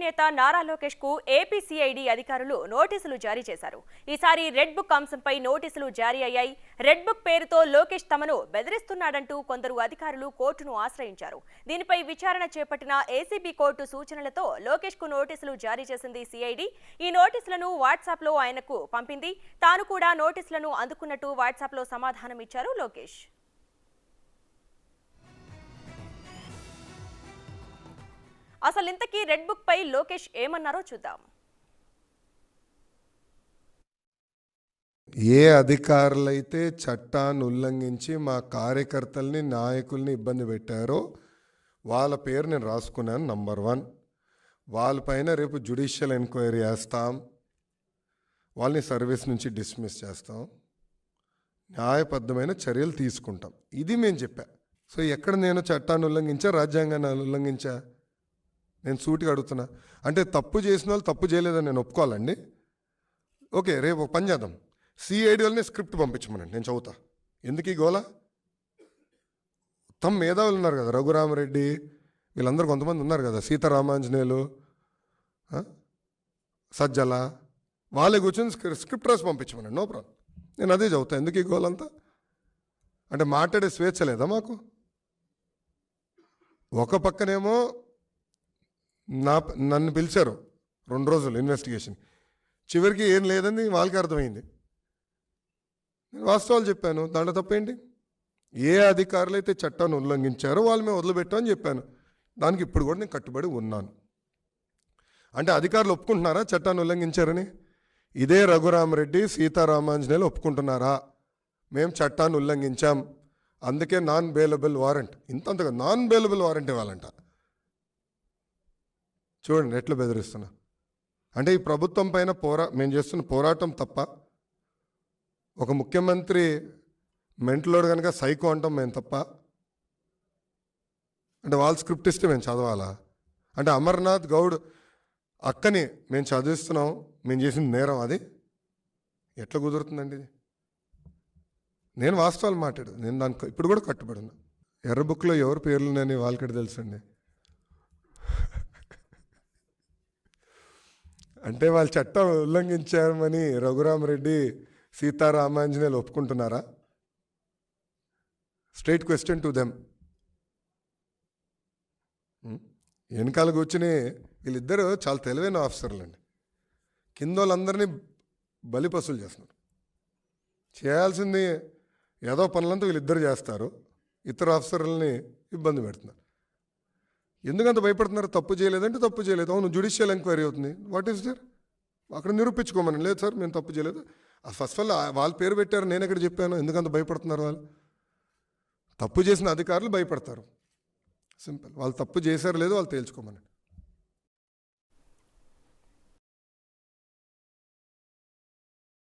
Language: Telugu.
నేత నారా లోకేష్ కు ఏపీ సిఐడి అధికారులు నోటీసులు జారీ చేశారు. ఈసారి రెడ్ బుక్ అంశంపై నోటీసులు జారీ అయ్యాయి. రెడ్ బుక్ పేరుతో లోకేష్ తమను బెదిరిస్తున్నాడంటూ కొందరు అధికారులు కోర్టును ఆశ్రయించారు. దీనిపై విచారణ చేపట్టిన ఏసీబీ కోర్టు సూచనలతో లోకేష్ కు నోటీసులు జారీ చేసింది సిఐడి. ఈ నోటీసులను వాట్సాప్ లో ఆయనకు పంపింది. తాను కూడా నోటీసులను అందుకున్నట్టు వాట్సాప్ లో సమాధానం ఇచ్చారు లోకేష్. అసలు ఇంతకీ రెడ్ బుక్ పై లోకేష్ ఏమన్నారో చూద్దాం. ఏ అధికారులైతే చట్టాన్ని ఉల్లంఘించి మా కార్యకర్తల్ని నాయకుల్ని ఇబ్బంది పెట్టారో వాళ్ళ పేరు నేను రాసుకున్నాను. నంబర్ 1, వాళ్ళపైన రేపు జ్యుడిషియల్ ఎంక్వైరీ చేస్తాం, వాళ్ళని సర్వీస్ నుంచి డిస్మిస్ చేస్తాం, న్యాయబద్ధమైన చర్యలు తీసుకుంటాం. ఇది మేము చెప్పా. సో ఎక్కడ నేను చట్టాన్ని ఉల్లంఘించా, రాజ్యాంగాన్ని ఉల్లంఘించా? నేను సూటిగా అడుగుతున్నా. అంటే తప్పు చేసిన వాళ్ళు తప్పు చేయలేదని నేను ఒప్పుకోవాలండి. ఓకే, రేపు ఒక పని చేద్దాం, సిఐడి వాళ్ళని స్క్రిప్ట్ పంపించమనండి, నేను చదువుతా. ఎందుకు ఈ గోలా? తమ మేధావులు ఉన్నారు కదా, రఘురామరెడ్డి వీళ్ళందరూ కొంతమంది ఉన్నారు కదా, సీతారామాంజనేయులు, సజ్జల, వాళ్ళే కూర్చొని స్క్రిప్ట్ రాసి పంపించమనండి, నో ప్రాబ్లం. నేను అదే చదువుతా. ఎందుకు ఈ గోలంతా? అంటే మాట్లాడే స్వేచ్ఛ లేదా మాకు? ఒక పక్కనేమో నన్ను పిలిచారు 2 రోజులు ఇన్వెస్టిగేషన్, చివరికి ఏం లేదని వాళ్ళకి అర్థమైంది. నేను వాస్తవాలు చెప్పాను, దాంట్లో తప్పేంటి? ఏ అధికారులు అయితే చట్టాన్ని ఉల్లంఘించారో వాళ్ళు మేము వదిలిపెట్టామని చెప్పాను. దానికి ఇప్పుడు కూడా నేను కట్టుబడి ఉన్నాను. అంటే అధికారులు ఒప్పుకుంటున్నారా చట్టాన్ని ఉల్లంఘించారని? ఇదే రఘురామరెడ్డి, సీతారామాంజనేయులు ఒప్పుకుంటున్నారా మేము చట్టాన్ని ఉల్లంఘించాం, అందుకే నాన్ బెయిలబుల్ వారెంట్, ఇంతంతగా నాన్ బెయిలబుల్ వారెంట్ ఇవ్వాలంట? చూడండి ఎట్లా బెదిరిస్తున్నా. అంటే ఈ ప్రభుత్వం పైన మేము చేస్తున్న పోరాటం తప్ప, ఒక ముఖ్యమంత్రి మెంటలోడు కనుక సైకో అంటాం మేము తప్ప, అంటే వాళ్ళు స్క్రిప్ట్ ఇస్తే మేము చదవాలా? అంటే అమర్నాథ్ గౌడ్ అక్కని మేము చదివిస్తున్నాం, మేము చేసిన నేరం అది ఎట్లా కుదురుతుందండి? ఇది నేను వాస్తవాలు మాట్లాడు, నేను దానికి ఇప్పుడు కూడా కట్టుబడి ఉన్నా. ఎర్ర బుక్లో ఎవరి పేర్లు ఉన్నాయని వాళ్ళకి తెలుసండి. అంటే వాళ్ళు చట్టం ఉల్లంఘించారని రఘురామరెడ్డి, సీతారామాంజనేయులు ఒప్పుకుంటున్నారా? Straight question to them. వెనకాల కూర్చుని వీళ్ళిద్దరూ చాలా తెలివైన ఆఫీసర్లు అండి. కింద వాళ్ళందరినీ బలిపశువులు చేస్తున్నారు. చేయాల్సింది ఏదో పనులంతా వీళ్ళిద్దరు చేస్తారు, ఇతర ఆఫీసర్లని ఇబ్బంది పెడుతున్నారు. ఎందుకంత భయపడుతున్నారు? తప్పు చేయలేదంటే తప్పు చేయలేదు. అవును, జ్యుడిషియల్ ఎంక్వైరీ అవుతుంది, వాట్ ఈస్ దేర్? అక్కడ నిరూపించుకోమని. లేదు సార్ మేము తప్పు చేయలేదు. ఫస్ట్ ఆల్ వాళ్ళ పేరు పెట్టారు, నేను ఎక్కడ చెప్పాను? ఎందుకంత భయపడుతున్నారు? వాళ్ళు తప్పు చేసిన అధికారులు భయపడతారు. సింపుల్. వాళ్ళు తప్పు చేశారు లేదు వాళ్ళు తేల్చుకోమని.